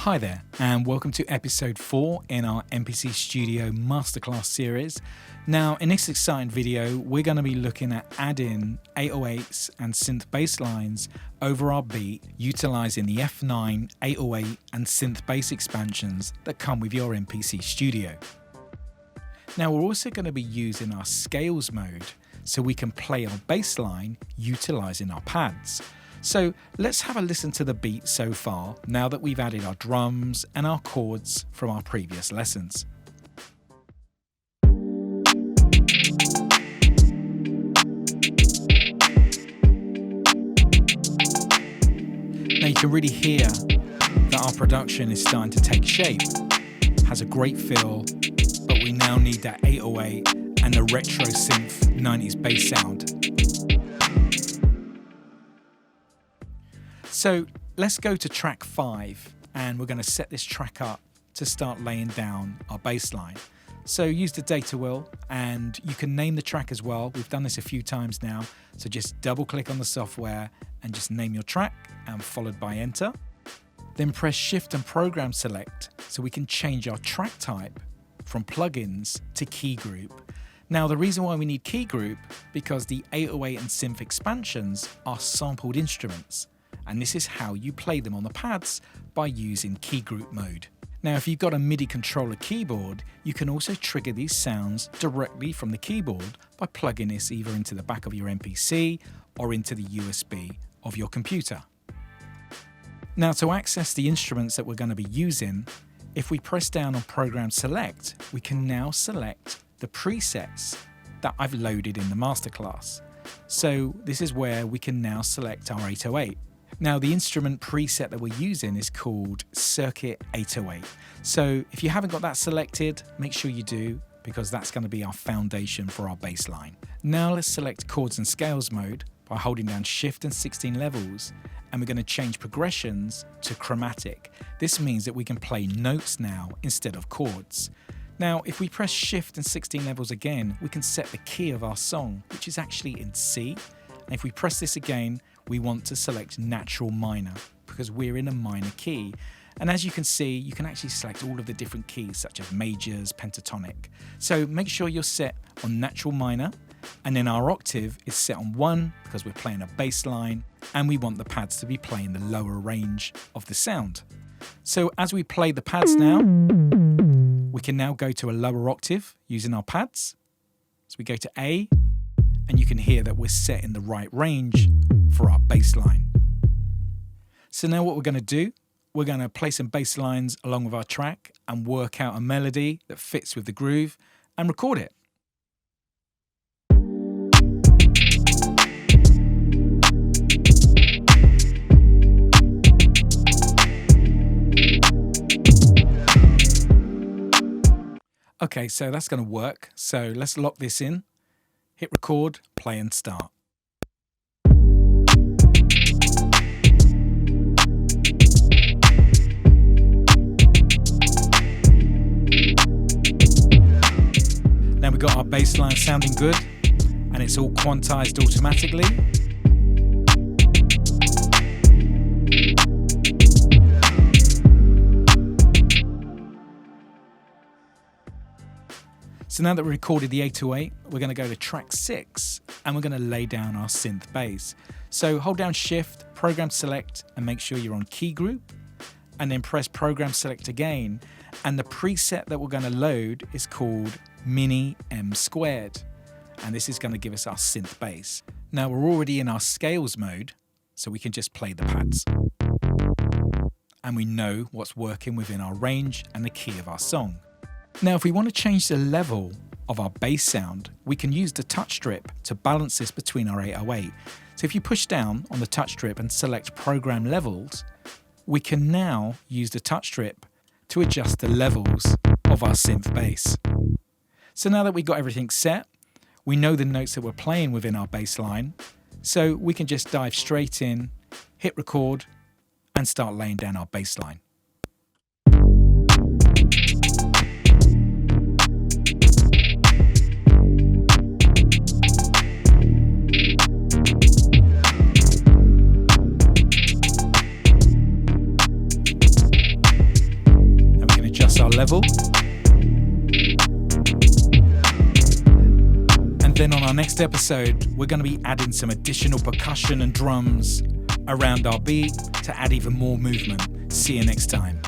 Hi there, and welcome to episode 4 in our MPC Studio Masterclass series. Now, in this exciting video, we're going to be looking at adding 808s and synth bass lines over our beat, utilizing the F9, 808, and synth bass expansions that come with your MPC Studio. Now, we're also going to be using our scales mode so we can play our bass line utilizing our pads. So let's have a listen to the beat so far now that we've added our drums and our chords from our previous lessons. Now you can really hear that our production is starting to take shape, has a great feel, but we now need that 808 and the retro synth 90s bass sound. So let's go to track 5 and we're going to set this track up to start laying down our bass line. So use the data wheel and you can name the track as well. We've done this a few times now. So just double click on the software and just name your track and followed by enter. Then press shift and program select so we can change our track type from plugins to key group. Now the reason why we need key group because the 808 and synth expansions are sampled instruments. And this is how you play them on the pads by using key group mode. Now if you've got a MIDI controller keyboard, you can also trigger these sounds directly from the keyboard by plugging this either into the back of your MPC or into the USB of your computer. Now to access the instruments that we're going to be using, if we press down on Program Select, we can now select the presets that I've loaded in the Masterclass. So this is where we can now select our 808. Now the instrument preset that we're using is called Circuit 808. So if you haven't got that selected, make sure you do because that's going to be our foundation for our bass line. Now let's select chords and scales mode by holding down shift and 16 levels and we're going to change progressions to chromatic. This means that we can play notes now instead of chords. Now if we press shift and 16 levels again, we can set the key of our song, which is actually in C. And if we press this again, we want to select natural minor because we're in a minor key. And as you can see, you can actually select all of the different keys such as majors, pentatonic. So make sure you're set on natural minor and then our octave is set on 1 because we're playing a bass line and we want the pads to be playing the lower range of the sound. So as we play the pads now, we can now go to a lower octave using our pads. So we go to A and you can hear that we're set in the right range for our bass line. So now what we're going to do, we're going to play some bass lines along with our track and work out a melody that fits with the groove and record it. Okay, so that's going to work. So let's lock this in, hit record, play and start. Now we've got our bass line sounding good and it's all quantized automatically. So now that we recorded the 808, we're going to go to track 6 and we're going to lay down our synth bass. So hold down shift, program select and make sure you're on key group and then press program select again. And the preset that we're going to load is called Mini M squared. And this is going to give us our synth bass. Now we're already in our scales mode, so we can just play the pads. And we know what's working within our range and the key of our song. Now if we want to change the level of our bass sound, we can use the touch strip to balance this between our 808. So if you push down on the touch strip and select program levels, we can now use the touch strip to adjust the levels of our synth bass. So now that we've got everything set, we know the notes that we're playing within our bass line, so we can just dive straight in, hit record, and start laying down our bass line. level. And then on our next episode, we're going to be adding some additional percussion and drums around our beat to add even more movement. See you next time.